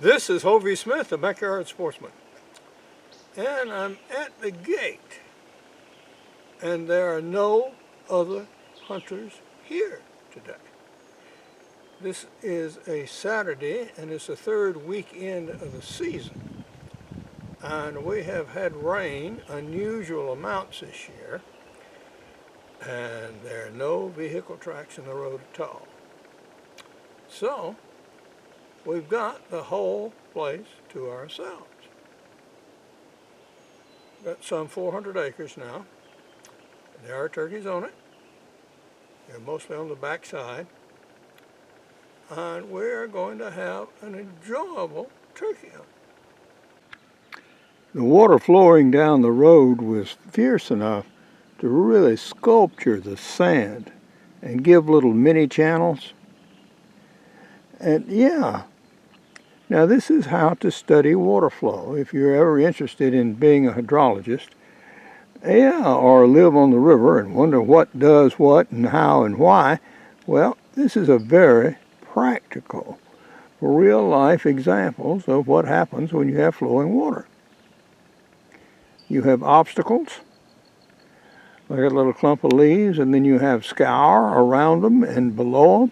This is Hovey Smith, the Backyard Sportsman, and I'm at the gate, and there are no other hunters here today. This is a Saturday, and it's the third weekend of the season, and we have had rain, unusual amounts this year, and there are no vehicle tracks in the road at all. So we've got the whole place to ourselves. Got some 400 acres now. There are turkeys on it. They're mostly on the back side. And we're going to have an enjoyable turkey hunt. The water flowing down the road was fierce enough to really sculpture the sand and give little mini channels. And yeah, now this is how to study water flow if you're ever interested in being a hydrologist. Yeah, or live on the river and wonder what does what and how and why. Well, this is a very practical, real life examples of what happens when you have flowing water. You have obstacles, like a little clump of leaves, and then you have scour around them and below them.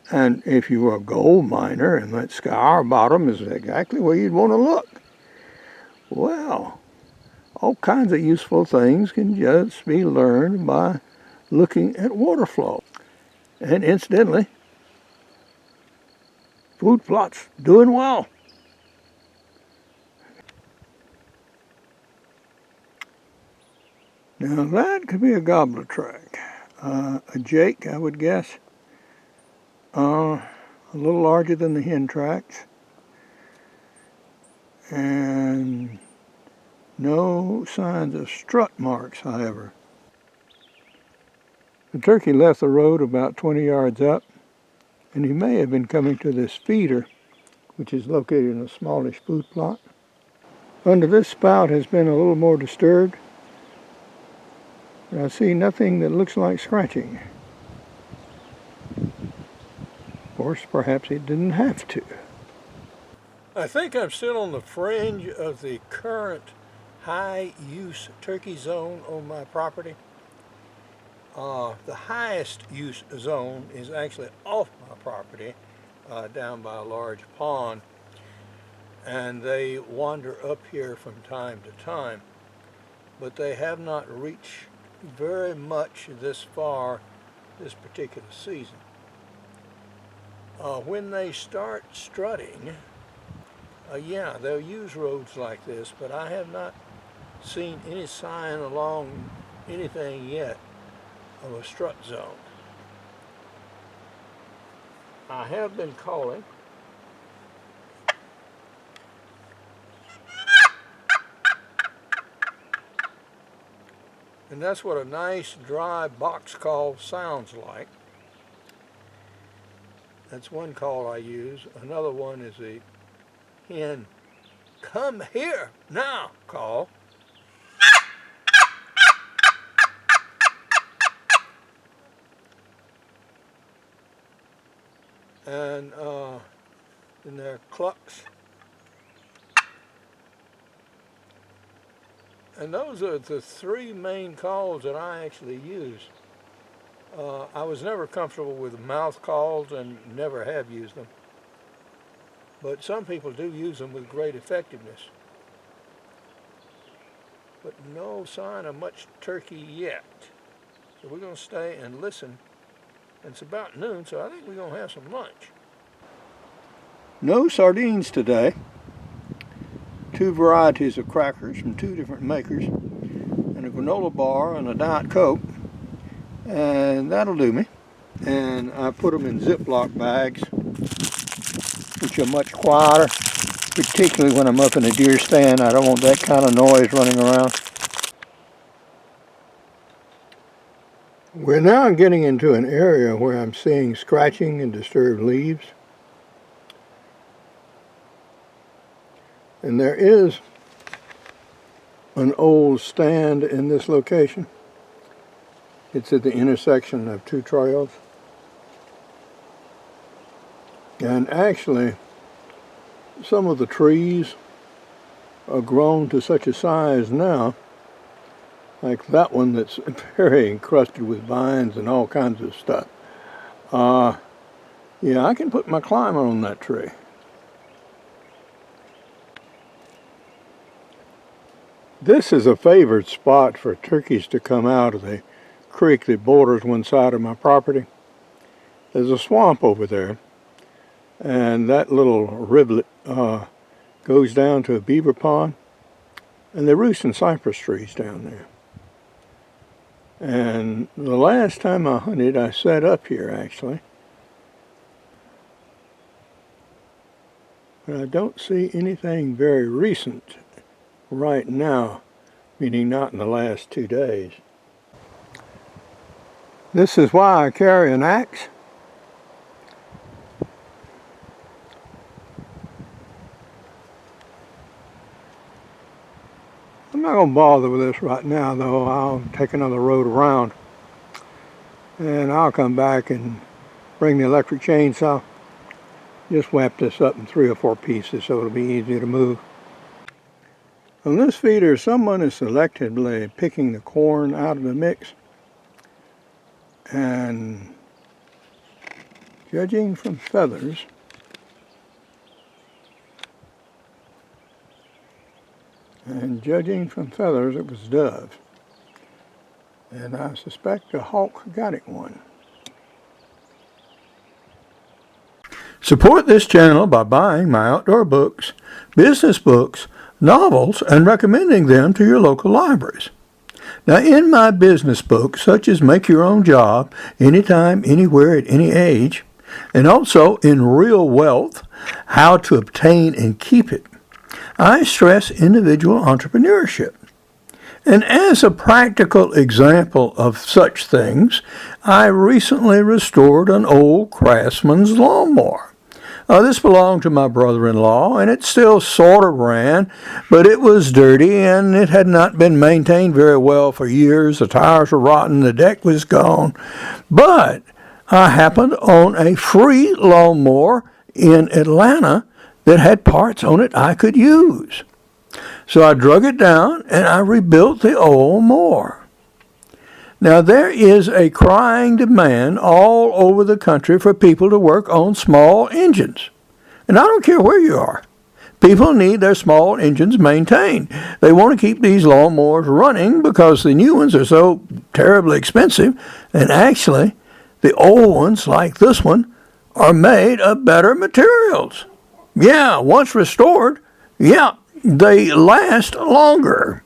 And if you were a gold miner and that scour bottom is exactly where you'd want to look. Well, all kinds of useful things can just be learned by looking at water flow. And incidentally, food plots doing well. Now that could be a gobbler track. A jake, I would guess. A little larger than the hen tracks. And no signs of strut marks, however. The turkey left the road about 20 yards up, and he may have been coming to this feeder, which is located in a smallish food plot. Under this spout has been a little more disturbed. I see nothing that looks like scratching. Of course, perhaps it didn't have to. I think I'm still on the fringe of the current high-use turkey zone on my property. The highest use zone is actually off my property, down by a large pond, and they wander up here from time to time, but they have not reached very much this far this particular season. When they start strutting, yeah, they'll use roads like this, but I have not seen any sign along anything yet of a strut zone. I have been calling. And that's what a nice dry box call sounds like. That's one call I use. Another one is the hen come here now call. And then there are clucks. And those are the three main calls that I actually use. I was never comfortable with mouth calls and never have used them. But some people do use them with great effectiveness. But no sign of much turkey yet. So we're going to stay and listen. And it's about noon, so I think we're going to have some lunch. No sardines today. Two varieties of crackers from two different makers, and a granola bar and a Diet Coke, and that'll do me. And I put them in Ziploc bags, which are much quieter, particularly when I'm up in a deer stand. I don't want that kind of noise running around. We're now getting into an area where I'm seeing scratching and disturbed leaves. And there is an old stand in this location. It's at the intersection of two trails. And actually, some of the trees are grown to such a size now, like that one that's very encrusted with vines and all kinds of stuff. Yeah, I can put my climber on that tree. This is a favored spot for turkeys to come out of the creek that borders one side of my property. There's a swamp over there, and that little rivulet goes down to a beaver pond, and they roost in cypress trees down there. And the last time I hunted, I sat up here actually, but I don't see anything very recent right now, meaning not in the last 2 days. This is why I carry an axe. I'm not going to bother with this right now, though. I'll take another road around, and I'll come back and bring the electric chainsaw. Just wrap this up in 3 or 4 pieces so it'll be easy to move. On this feeder, someone is selectively picking the corn out of the mix, and judging from feathers, it was dove. And I suspect a hawk got it one. Support this channel by buying my outdoor books, business books, novels, and recommending them to your local libraries. Now, in my business books, such as Make Your Own Job, Anytime, Anywhere, at Any Age, and also in Real Wealth, How to Obtain and Keep It, I stress individual entrepreneurship. And as a practical example of such things, I recently restored an old Craftsman's lawnmower. This belonged to my brother-in-law, and it still sort of ran, but it was dirty, and it had not been maintained very well for years. The tires were rotten, the deck was gone. But I happened on a free lawnmower in Atlanta that had parts on it I could use. So I drug it down, and I rebuilt the old mower. Now, there is a crying demand all over the country for people to work on small engines. And I don't care where you are. People need their small engines maintained. They want to keep these lawnmowers running because the new ones are so terribly expensive. And actually, the old ones, like this one, are made of better materials. Yeah, once restored, they last longer.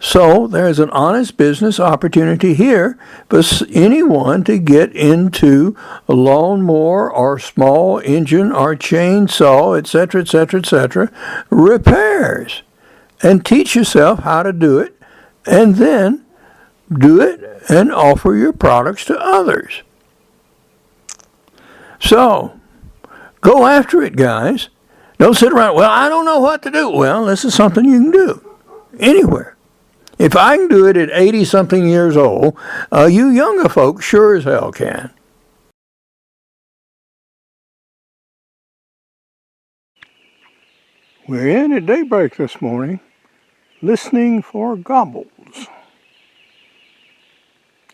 So there's an honest business opportunity here for anyone to get into a lawnmower or small engine or chainsaw, etc., repairs, and teach yourself how to do it, and then do it and offer your products to others. So go after it, guys. Don't sit around, well, I don't know what to do. Well, this is something you can do anywhere. If I can do it at 80-something years old, you younger folks sure as hell can. We're in at daybreak this morning, listening for gobbles.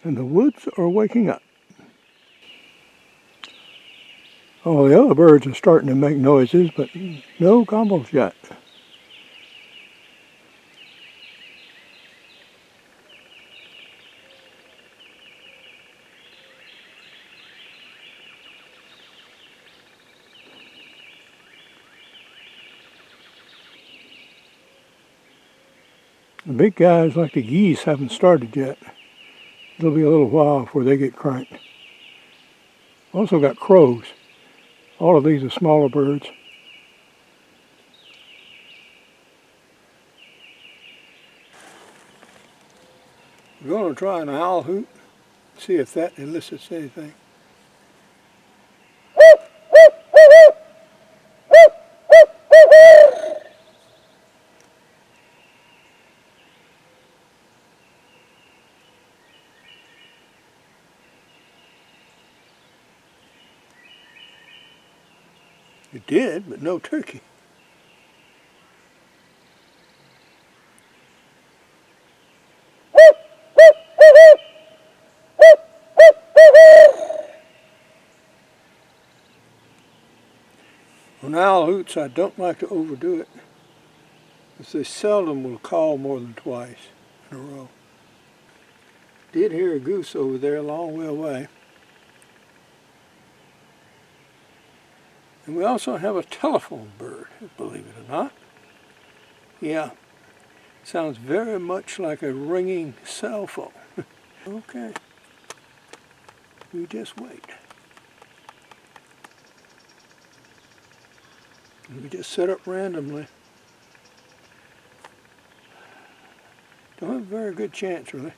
And the woods are waking up. Oh, the other birds are starting to make noises, but no gobbles yet. The big guys, like the geese, haven't started yet. It'll be a little while before they get cranked. Also got crows. All of these are smaller birds. We're going to try an owl hoot, see if that elicits anything. It did, but no turkey. When owl hoots, I don't like to overdo it, because they seldom will call more than twice in a row. Did hear a goose over there a long way away. And we also have a telephone bird, believe it or not. Yeah, sounds very much like a ringing cell phone. Okay, we just wait. We just set up randomly. Don't have a very good chance, really.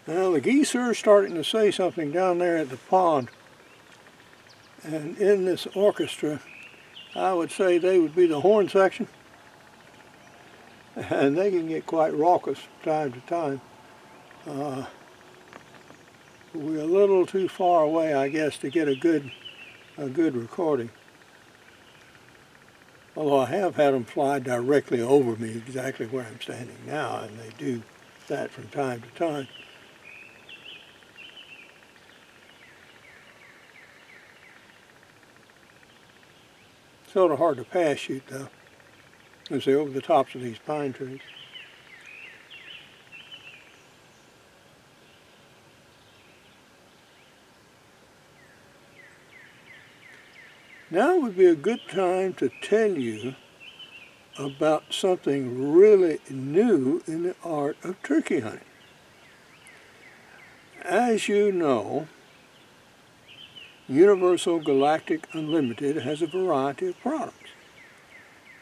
Now the geese are starting to say something down there at the pond. And in this orchestra, I would say they would be the horn section. And they can get quite raucous from time to time. We're a little too far away, I guess, to get a good recording. Although I have had them fly directly over me, exactly where I'm standing now, and they do that from time to time. Sort of hard to pass shoot, though, as they're over the tops of these pine trees. Now would be a good time to tell you about something really new in the art of turkey hunting. As you know, Universal Galactic Unlimited has a variety of products,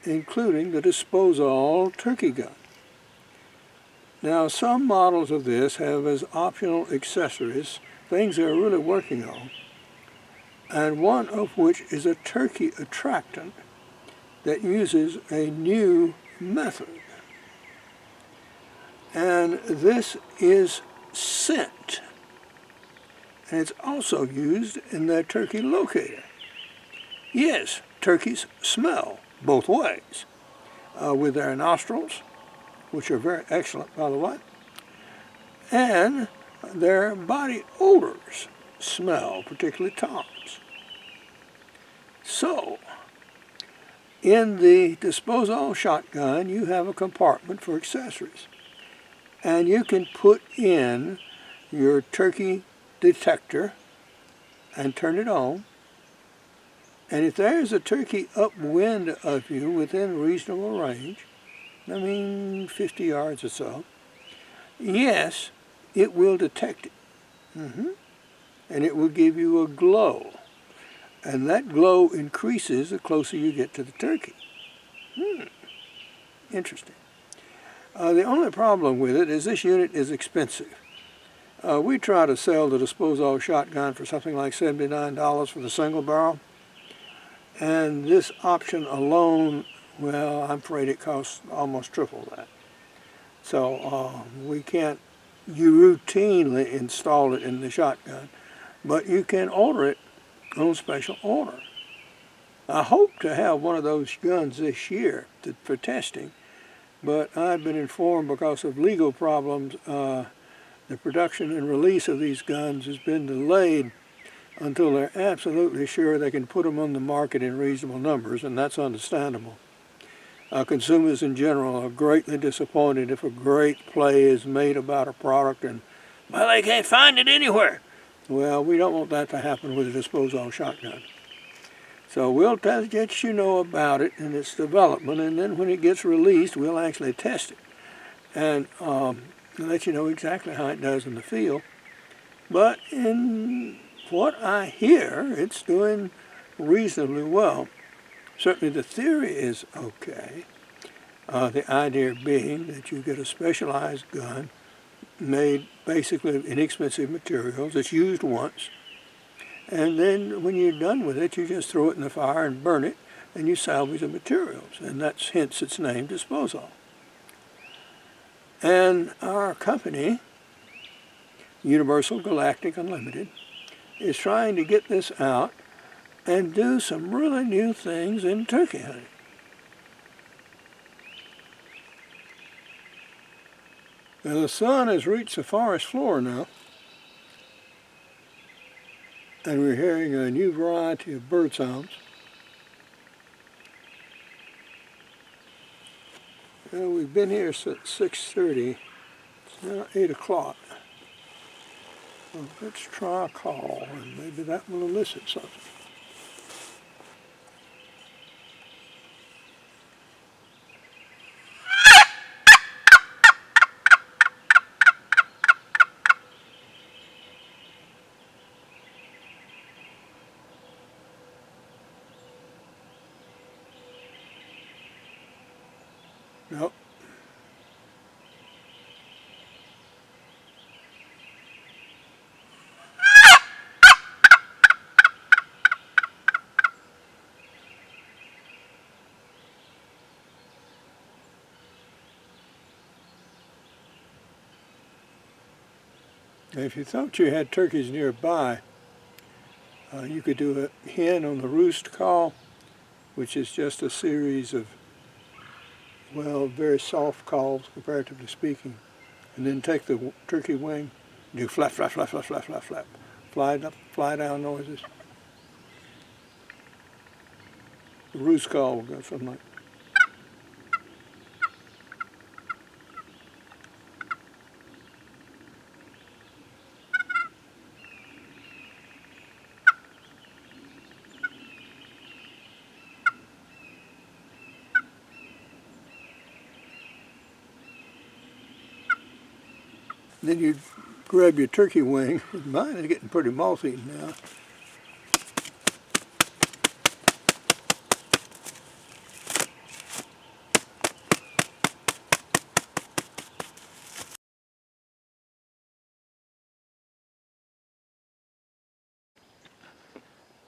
including the Disposal turkey gun. Now, some models of this have as optional accessories things they're really working on, and one of which is a turkey attractant that uses a new method. And this is scent. And it's also used in their turkey locator. Yes, turkeys smell both ways, with their nostrils, which are very excellent, by the way, and their body odors smell, particularly toms. So, in the Disposal shotgun, you have a compartment for accessories. And you can put in your turkey detector and turn it on. And if there's a turkey upwind of you within reasonable range, I mean 50 yards or so, yes, it will detect it. And it will give you a glow. And that glow increases the closer you get to the turkey. Interesting. The only problem with it is this unit is expensive. We try to sell the Disposal shotgun for something like $79 for the single barrel. And this option alone, well, I'm afraid it costs almost triple that. So we can't routinely install it in the shotgun, but you can order it on special order. I hope to have one of those guns this year for testing, but I've been informed because of legal problems, the production and release of these guns has been delayed until they're absolutely sure they can put them on the market in reasonable numbers, and that's understandable. Consumers in general are greatly disappointed if a great play is made about a product and, well, they can't find it anywhere. Well, we don't want that to happen with a Disposal shotgun. So we'll let you know about it and its development, and then when it gets released, we'll actually test it and let you know exactly how it does in the field. But in what I hear, it's doing reasonably well. Certainly the theory is okay. The idea being that you get a specialized gun made basically of inexpensive materials. It's used once. And then when you're done with it, you just throw it in the fire and burn it, and you salvage the materials. And that's hence its name, Disposal. And our company Universal Galactic Unlimited, is trying to get this out and do some really new things in turkey hunting. Now the sun has reached the forest floor now, and we're hearing a new variety of bird sounds. We've been here since 6:30. It's now 8 o'clock. Well, let's try a call, and maybe that will elicit something. Nope. If you thought you had turkeys nearby, you could do a hen on the roost call, which is just a series of, well, very soft calls, comparatively speaking, and then take the turkey wing, do flap, flap, flap, flap, flap, flap, flap, fly up, fly down noises. The roost call will go something like. Then you grab your turkey wing. Mine is getting pretty mouthy now.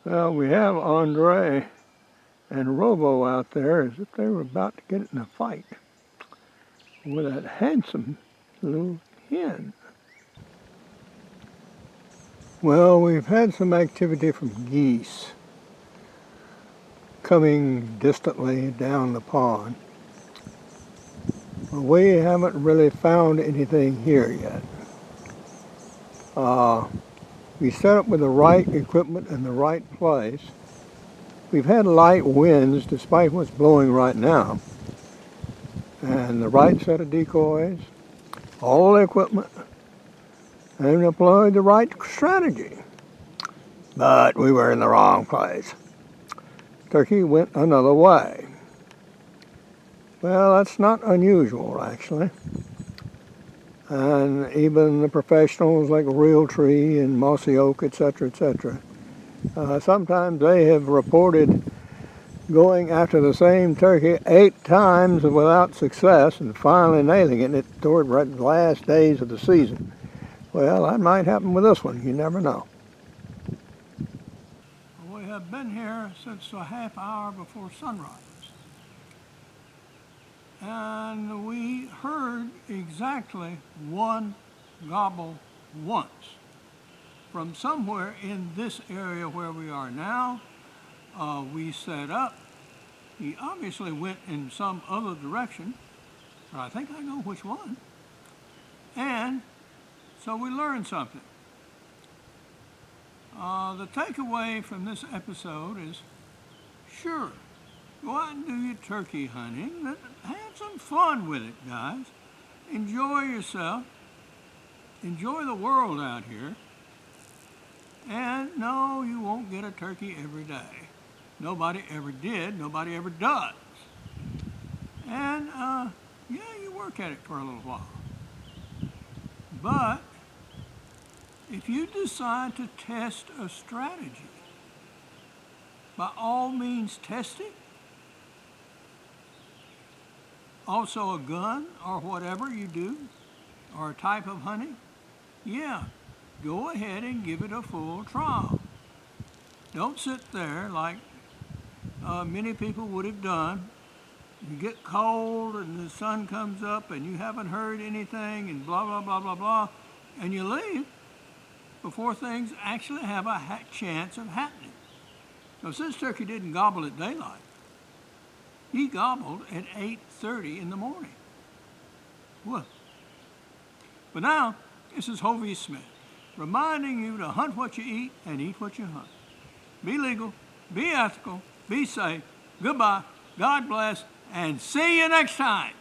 Well, we have Andre and Robo out there as if they were about to get in a fight with that handsome little hen. Well, we've had some activity from geese coming distantly down the pond. But we haven't really found anything here yet. We set up with the right equipment in the right place. We've had light winds despite what's blowing right now. And the right set of decoys, all the equipment, and employed the right strategy. But we were in the wrong place. Turkey went another way. Well, that's not unusual, actually. And even the professionals like Realtree and Mossy Oak, etc., sometimes they have reported going after the same turkey 8 times without success and finally nailing it toward the last days of the season. Well, that might happen with this one. You never know. We have been here since a half hour before sunrise. And we heard exactly one gobble once from somewhere in this area where we are now. We set up. He obviously went in some other direction, but I think I know which one. And so we learned something. The takeaway from this episode is, sure, go out and do your turkey hunting, but have some fun with it, guys. Enjoy yourself. Enjoy the world out here. And no, you won't get a turkey every day. Nobody ever did. Nobody ever does. And, yeah, you work at it for a little while. But if you decide to test a strategy, by all means test it. Also a gun or whatever you do, or a type of hunting, yeah, go ahead and give it a full trial. Don't sit there like many people would have done. You get cold and the sun comes up and you haven't heard anything and blah, blah, blah, blah, blah, and you leave before things actually have a chance of happening. So since turkey didn't gobble at daylight, he gobbled at 8:30 in the morning. What? But now, this is Hovey Smith, reminding you to hunt what you eat and eat what you hunt. Be legal, be ethical, be safe. Goodbye, God bless, and see you next time.